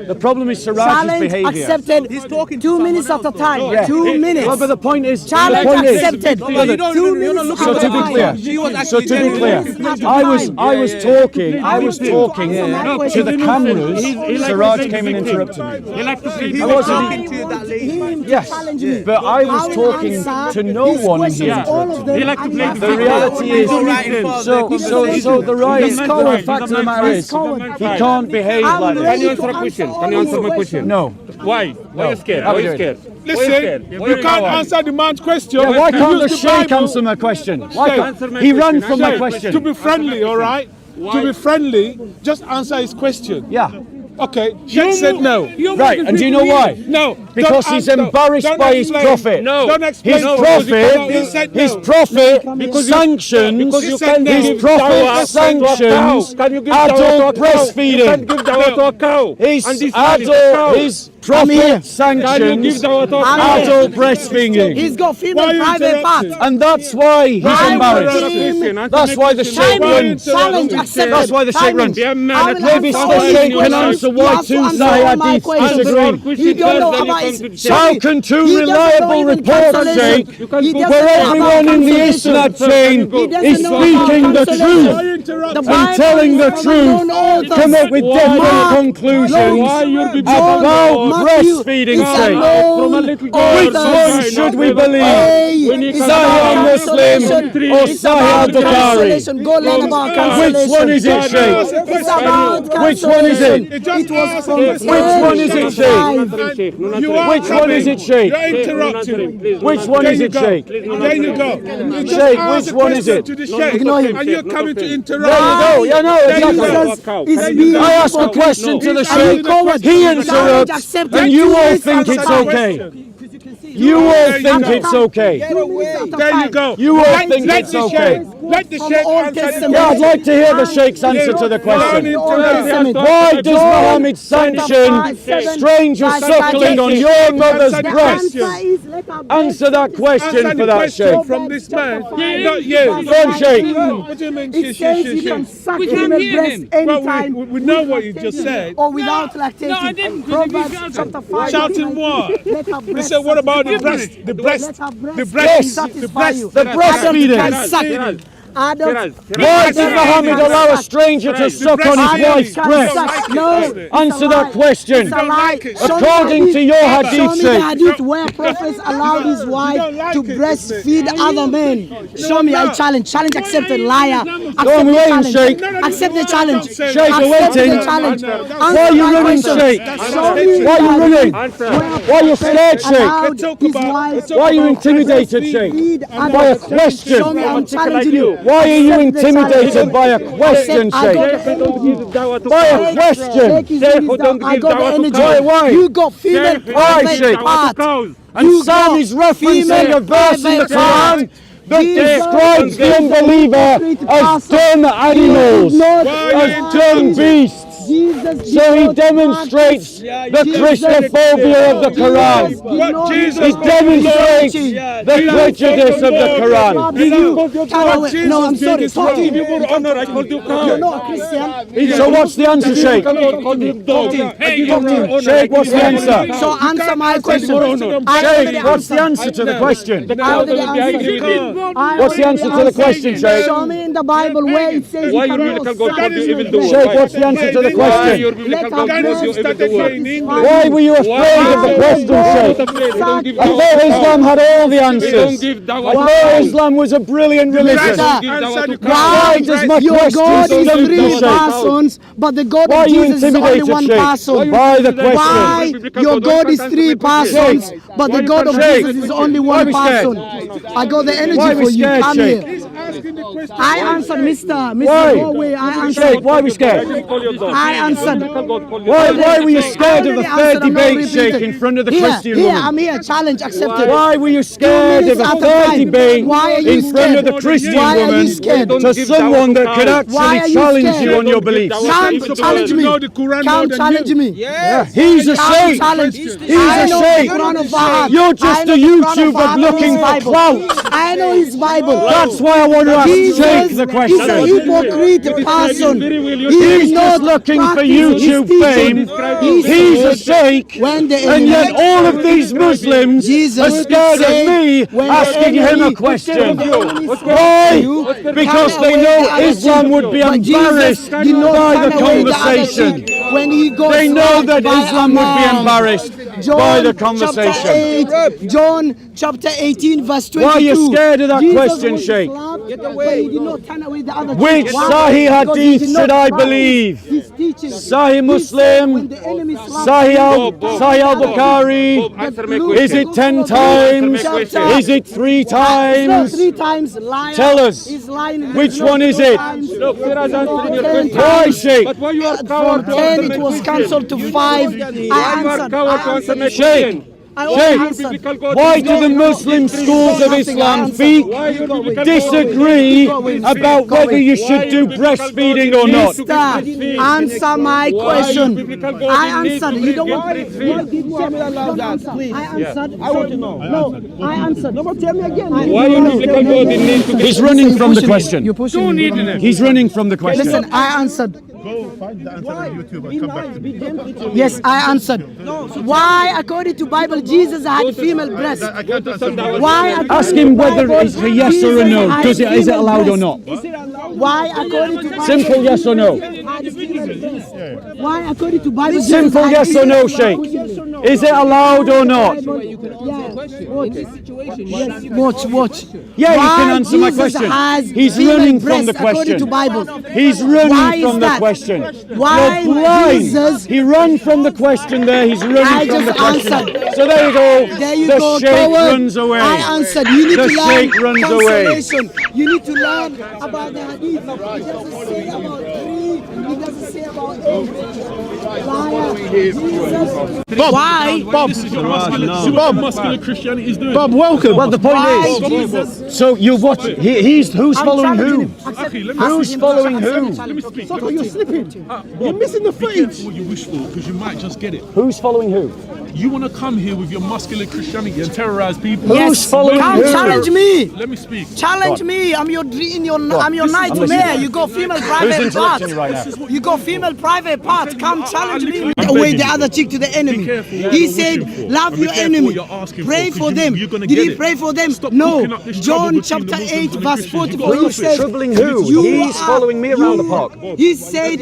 The problem is Siraj's Challenge behaviour. accepted. He's talking 2 minutes at a time. Yeah. 2 minutes. Well, but the point is, Challenge accepted. Brother, 2 minutes. so to be clear, I was talking to the cameras. Siraj came and interrupted me. He was talking to that lady. Yes, but I was talking to no one and he interrupted me. The reality is, so the right fact of the matter is, he can't behave like Can you this. answer a question? Can you answer my question? No. Why? Why are you scared? How Why we are you doing? scared? Listen, you can't answer the man's question. Yeah, why You can't the use Sheikh Bible. answer my question? Why Sheikh, can't he run from my Sheikh, question? To be friendly, all right? To be friendly, just answer his question. Yeah. Okay, Sheikh said no. Right, and do you know why? No. Because he's embarrassed by his prophet. No. Don't explain. His prophet sanctions adult breastfeeding. Give dawah to a cow. His Prophet sanctions adult breastfeeding. He's got female private parts. And that's why he's embarrassed. That's why the Sheikh runs. Challenge accepted. That's why the Sheikh runs. Maybe the Sheikh can answer why two Sahih hadiths disagree. You don't know about his... How can two reliable reports, Sheikh, where everyone in the Isnad chain is speaking the truth and telling the truth, come up with different conclusions about breastfeeding, Sheikh? Which one should we believe? Sahih Muslim or Sahih al-Bukhari? Which one is it, Sheikh? Which one is it? Which one is it, Sheikh? Which one is it, Sheikh? You're interrupting. Which one is it, Sheikh? There you go. Sheikh, which one is it? And you're coming to interrupt. There you go. Yeah, no, exactly. I ask a question to the Sheikh. He interrupts, and you all think it's okay. You all think it's okay. There you go. You all think it's okay. Let the Sheikh answer. Yeah, I'd like to hear the Sheikh's answer to the question. Why does Muhammad sanction strangers suckling on your mother's breast? Answer that question for that, Sheikh. From this man, not you. Go on, Sheikh. What do you mean? It says you can suck We in can't the hear breast him. anytime. We know what you just said. Or without lactating. No, I didn't. Proverbs chapter 5. Shouting what? Let her He breast said, what about the satisfy breast? you. The breast. Let her The breast breast. satisfy you. The breastfeeding. Can suck. Adults. Why did Muhammad allow a stranger to suck on his wife's breast? No. Answer that question. It's a lie. According to your Show me hadith, the Sheikh. hadith where prophets allowed his wife to breastfeed other men. Show me, I challenge. Challenge accepted, liar. Go on, we're waiting, Sheikh. Accept the challenge. Sheikh, we're Accept waiting. the challenge. Why are you running, Sheikh? Why are you running? Why are you scared, Sheikh? Why are you intimidated, Sheikh? By a question. Show me, I'm challenging you. Why are you intimidated by a question, Sheikh? By a question. I got the energy. Why? You got female Why, private Sheikh? part. And Sam is referencing a verse in the Quran that describes the unbeliever as dumb animals, as dumb beasts. So he demonstrates the Christophobia of the Quran. He demonstrates the prejudice of the Quran. No, I'm sorry. Talk to you. You're not a Christian. So what's the answer, Sheikh? Sheikh, what's the answer? So answer my question. Sheikh, what's the answer to the question? What's the answer to the question, Sheikh? Show me in the Bible where it says you cannot suck. Sheikh, what's the answer to the question? Why were you afraid of the question, Sheikh? I thought Islam had all the answers. I thought Islam was a brilliant religion. Why does my Your God question is stump you, three Sheikh? persons, but the God Why are of you Jesus is only intimidated, one Sheikh? person. By the question. Why your God is three persons, but the God of Sheikh, Jesus is only why one we scared? person? I got the energy Why we for you. scared, Come Sheikh? here. I answered, Mr. Why? Norway. I Sheikh, answered. why are we scared? I answered. Why were you scared of the third debate, Sheikh, in front of the Christian woman? I'm here. Challenge accepted. Why were you scared of a third debate in front of the Christian woman to someone that could actually challenge you on your beliefs? Can't challenge me. Can't challenge me. He's a Sheikh. He's a Sheikh. You're just a YouTuber looking for clout. I know his Bible. That's why I want to ask Sheikh the question. He's a hypocrite person. He's not looking for YouTube fame. He's a Sheikh. And yet all of these Muslims are scared of me asking him a question. Why? Because they know Islam would be embarrassed by the conversation. They know that Islam would be embarrassed by the conversation. John chapter 18 verse 22. Why are you scared of that question, Sheikh? Which Sahih hadith should I believe? Sahih Muslim? Sahih al-Bukhari? Is it 10 times? Is it 3 times? No, 3 times. Liar. Tell us. Which one is it? Why, Sheikh? From 10 it was cancelled to 5. I answered. Sheikh, I Sheikh, answered. why do the Muslim schools of Islam disagree about whether you should do breastfeeding or not? Mister, answer my question. I answered. You don't want to I answered. I want to know. No, I answered. No, but tell me again. Why He's running from the question. He's running from the question. Listen, I answered. Go find the answer on YouTube and come back to me. Yes, I answered. Why, according to Bible, Jesus had female breasts? Why? Ask him whether it's a yes or a no. Is it allowed or not? Why, according to Bible, Simple yes or no. Why, according to Bible, Simple yes or no, Sheikh. Is it allowed or not? Watch. Yeah, you can answer my question. He's running from the question. To Bible. He's running from the question. Why You're blind. Jesus? He ran from the question there. He's running from the question. Answered. So there you go. There you the go. Sheikh runs away. I answered. You need the to learn Sheikh runs away. consolation. You need to learn about the hadith. It doesn't say about 3. It doesn't say about 8. Bob, Why? Bob, This is your muscular Christianity is doing. Bob, welcome. Well, the point is, so you watch. Who's following who? Who's following who? Let me speak. Soccer, you're slipping. You're missing the Be careful footage. what you wish for, because you might just get it. Who's following who? You want to come here with your muscular Christianity and terrorize people. Who's following Come who? challenge me. Let me speak. Challenge me. I'm your nightmare. You got female private Who's parts. interrupting right now? You got female private parts. Come challenge me. Away the other chick to the enemy. He said, love your enemy. Pray for them. Did he pray for them? No. John chapter 8 verse 44. He said, Troubling who? He's following me around the park. He said,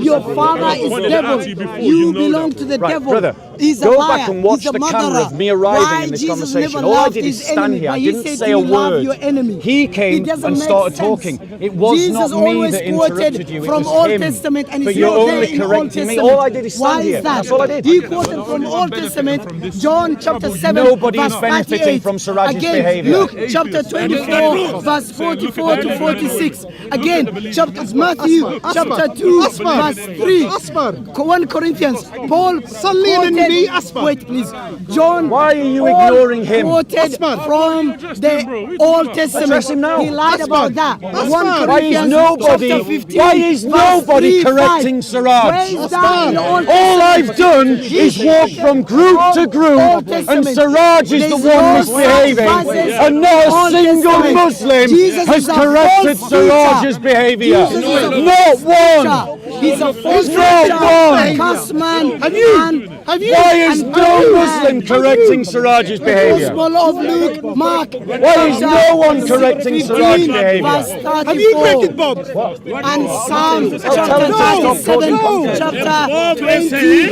your father is devil. You belong to the Right, devil. brother, He's a go liar. back and watch He's a the murderer. camera of me arriving Why in this Jesus conversation. never All I loved did is his stand enemy, here. but I he didn't said say you a love word. your enemy. He It came doesn't and make started sense. talking. It was Jesus not me always that quoted interrupted you. It from was Old him. Testament, and But he's you're not there only in Old correcting me. Testament. All I did is Why stand here. is that? That's all I did. He quoted from Old Testament, John chapter 7, Nobody is verse benefiting 38. from Siraj's Again, behavior. Luke chapter 24, verse 44 to 46. Again, Matthew chapter 2, verse 3. 1 Corinthians, Paul quoted, wait please, John. Why are you ignoring him? Quoted from the Old Testament. Address him now. He lied about that. 1 Why is Corinthians nobody? chapter 15, Why is verse nobody 3, correcting 5. Siraj? Where is that in the Old All Testament? I've done is walk from group to group, Old and Testament. Siraj is the There's one no misbehaving, sacrifices. and not a Old single Testament. Muslim Jesus has is a corrected false Siraj's teacher. behavior. Jesus is a Not one. teacher. He's a false Not teacher. one. Cussman. Why is no Muslim correcting Siraj's behavior? Gospel of Luke, Mark. Why is no one correcting Siraj's behavior? Have you corrected Bob? And Psalm chapter 37, chapter 28.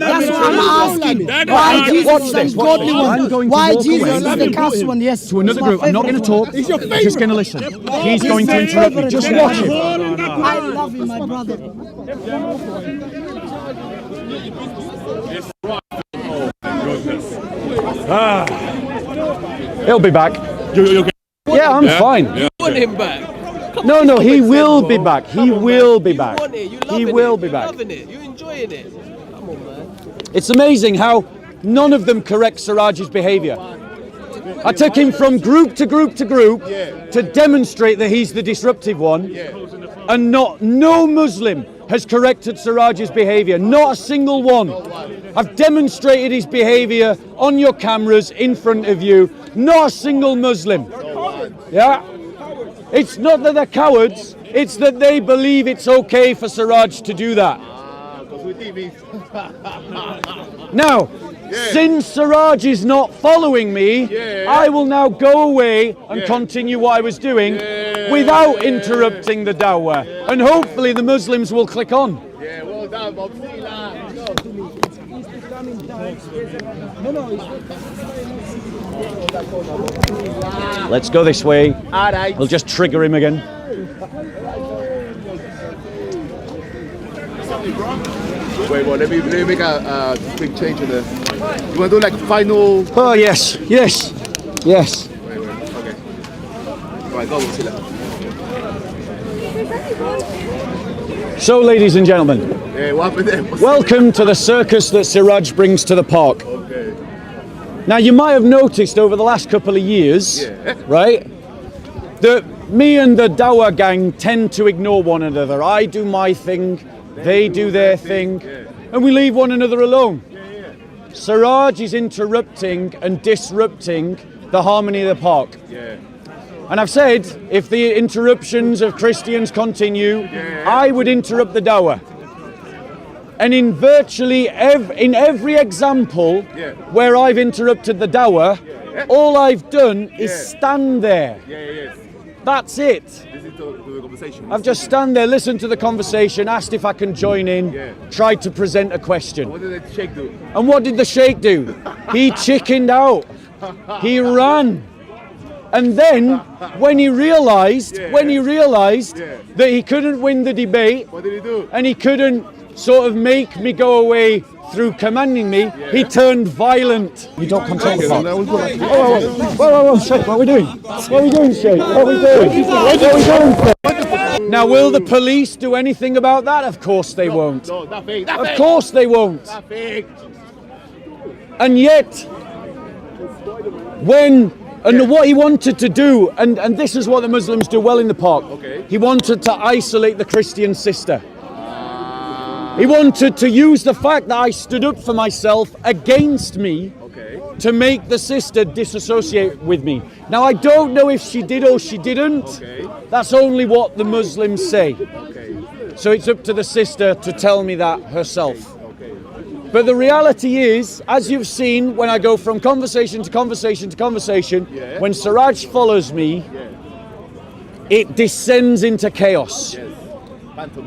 That's what I'm asking. Why Jesus is the godly one? Why Jesus is the cuss one? Yes. To another group. I'm not going to talk. I'm just going to listen. He's going to interrupt me. Just watch him. I love you, my brother. He'll be back. Yeah, I'm fine. You want him back? No, he will be back. He will be back. He will be back. You're loving it. You're enjoying it. Come on, man. It's amazing how none of them correct Siraj's behavior. I took him from group to group to group to demonstrate that he's the disruptive one, and no Muslim has corrected Siraj's behavior. Not a single one. I've demonstrated his behavior on your cameras in front of you. Not a single Muslim. Yeah. It's not that they're cowards, it's that they believe it's okay for Siraj to do that. Now, since Siraj is not following me, I will now go away and continue what I was doing without interrupting the dawah. And hopefully the Muslims will click on. Yeah, well done, Bob. Let's go this way. We'll just trigger him again. Wait, well, let me make a quick change in the. You want to do like final? Oh yes. Wait, okay. Right, go, So, ladies and gentlemen, Yeah, what happened there? Welcome to the circus that Siraj brings to the park. Okay. Now, you might have noticed over the last couple of years, right, that me and the Dawa gang tend to ignore one another. I do my thing, they do their thing, and we leave one another alone. Siraj is interrupting and disrupting the harmony of the park. And I've said, if the interruptions of Christians continue, I would interrupt the Dawa. And in virtually every example where I've interrupted the Dawa, all I've done is stand there. That's it. Listen to the conversation. I've just stand there, listened to the conversation, asked if I can join in, tried to present a question. What did the Sheikh do? And what did the Sheikh do? He chickened out. He ran. And then, when he realised that he couldn't win the debate, What did he do? and he couldn't sort of make me go away through commanding me, he turned violent. You don't control the park. Whoa, Sheikh, what are we doing? What are we doing, Sheikh? What are we doing? What are we doing? Now, will the police do anything about that? Of course they won't. No, nothing. Of course they won't. Nothing. And yet, what he wanted to do, and this is what the Muslims do well in the park, he wanted to isolate the Christian sister. He wanted to use the fact that I stood up for myself against me to make the sister disassociate with me. Now, I don't know if she did or she didn't. That's only what the Muslims say. So it's up to the sister to tell me that herself. But the reality is, as you've seen, when I go from conversation to conversation to conversation, when Siraj follows me, it descends into chaos.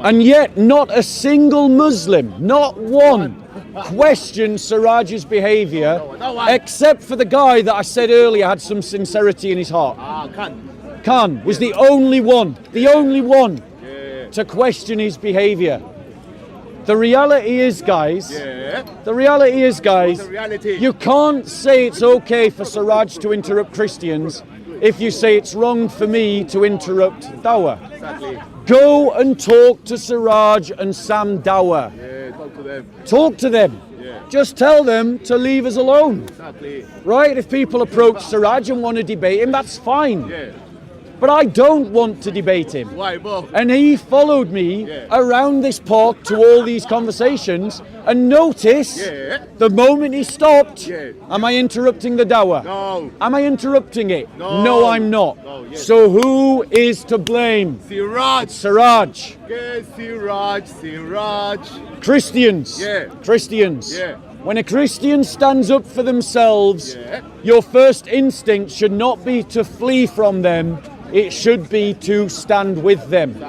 And yet, not a single Muslim, not one, questioned Siraj's behaviour, except for the guy that I said earlier had some sincerity in his heart. Khan was the only one to question his behaviour. The reality is, guys, you can't say it's okay for Siraj to interrupt Christians if you say it's wrong for me to interrupt Dawa. Go and talk to Siraj and Sam Dawa. Talk to them. Just tell them to leave us alone. Right? If people approach Siraj and want to debate him, that's fine. But I don't want to debate him. Why, Bob? And he followed me around this park to all these conversations. And notice, the moment he stopped, am I interrupting the Dawa? No. Am I interrupting it? No. I'm not. So who is to blame? Siraj. Siraj. Siraj. Christians. Christians. When a Christian stands up for themselves, your first instinct should not be to flee from them. It should be to stand with them.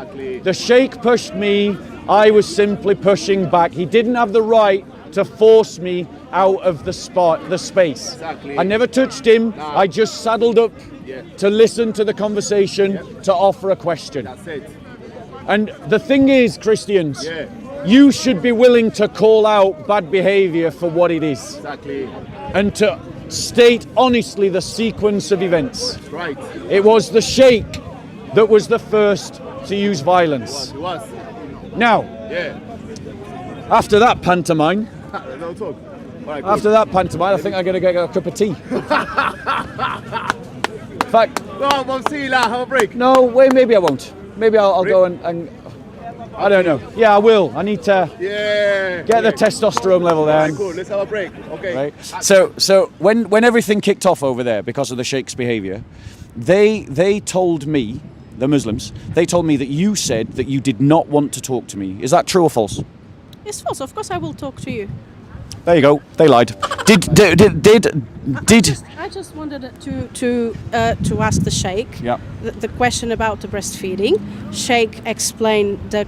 The Sheikh pushed me. I was simply pushing back. He didn't have the right to force me out of the space. I never touched him. I just saddled up to listen to the conversation, to offer a question. That's it. And the thing is, Christians, you should be willing to call out bad behaviour for what it is. And to state honestly the sequence of events. Right. It was the Sheikh that was the first to use violence. It was. Now, after that pantomime, No talk. Right, after that pantomime, I think I'm going to get a cup of tea. In fact, no, have a break. no, wait, maybe I won't. Maybe I'll go and I don't know. Yeah, I will. I need to get the testosterone level there. Right, cool. Let's have a break. Okay. Right. So when everything kicked off over there because of the Sheikh's behaviour, they told me, the Muslims, they told me that you said that you did not want to talk to me. Is that true or false? It's false. Of course, I will talk to you. There you go. They lied. I just wanted to ask the Sheikh the question about the breastfeeding. Sheikh explained the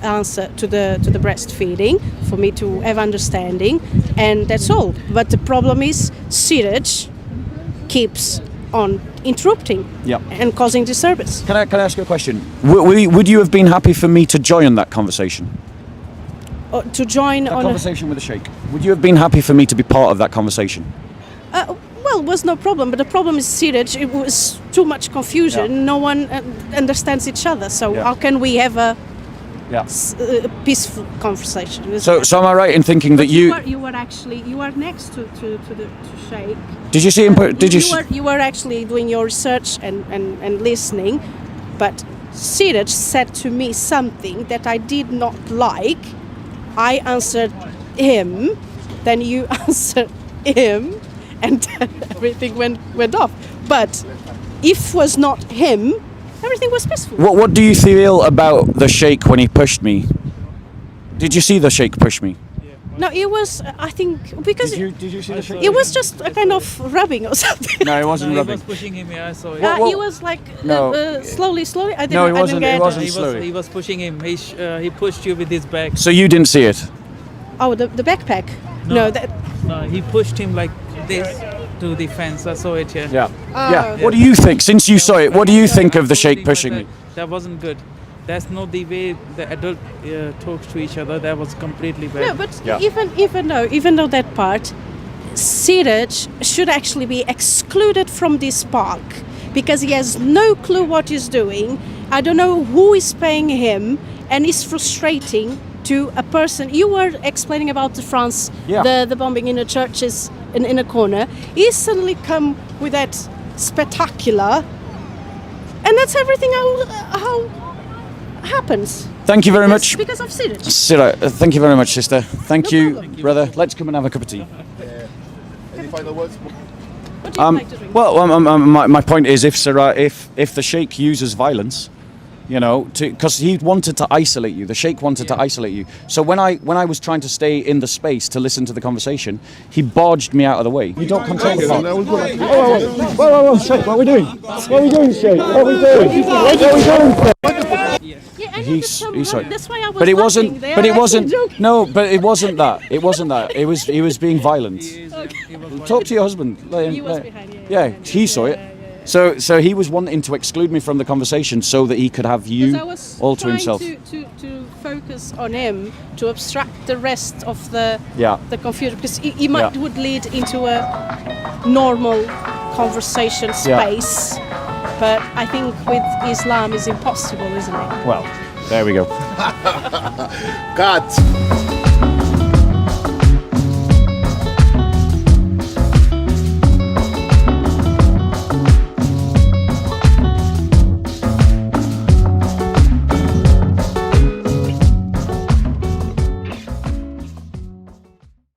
answer to the breastfeeding for me to have understanding, and that's all. But the problem is Siraj keeps on interrupting and causing disturbance. Can I ask you a question? Would you have been happy for me to join that conversation? To join that on conversation with the Sheikh. Would you have been happy for me to be part of that conversation? Well, was no problem, but the problem is Siraj. It was too much confusion. No one understands each other. So how can we have a peaceful conversation. So am I right in thinking that you you are next to Sheikh. did you see him? You were actually doing your research and listening, but Siraj said to me something that I did not like. I answered him, then you answered him, and everything went off. But if was not him, everything was peaceful. What do you feel about the Sheikh when he pushed me? Did you see the Sheikh push me? No, it was, I think, because Did you see the Sheikh? it was just a kind of rubbing or something. No, it wasn't rubbing. He was pushing him, yeah, I saw it. He was like slowly. I didn't, No, it wasn't. I didn't It get wasn't slowly. He was pushing him. He pushed you with his back. So you didn't see it? Oh, the backpack. No, that. No, he pushed him like this to the fence. I saw it here. Yeah. Yeah. What do you think? Since you saw it, what do you think of the Sheikh pushing me? That wasn't good. That's not the way the adult talks to each other. That was completely bad. No, but even though that part, Siraj should actually be excluded from this park because he has no clue what he's doing. I don't know who is paying him, and it's frustrating to a person. You were explaining about France, the bombing in the churches in a corner. He suddenly come with that spectacular, and that's everything how happens. Thank you very much. Because of Siraj. Siraj, thank you very much, sister. Thank you, brother. Let's come and have a cup of tea. Any final words? What do you like to drink? Well, my point is, if the Sheikh uses violence, you know, because he wanted to isolate you, the Sheikh wanted to isolate you. So when I was trying to stay in the space to listen to the conversation, he barged me out of the way. You don't control the park. Whoa, Sheikh, what are we doing? What are we doing, Sheikh? What are we doing? What are we doing? He's sorry. That's why I was But it wasn't. laughing. They But are it wasn't. actually joking. No, but it wasn't that. It wasn't that. He was being violent. Talk to your husband. He was behind. Yeah, he saw it. So he was wanting to exclude me from the conversation so that he could have you all to himself. To focus on him, to abstract the rest of the confusion, because he would lead into a normal conversation space. But I think with Islam is impossible, isn't it? Well, there we go. Cut.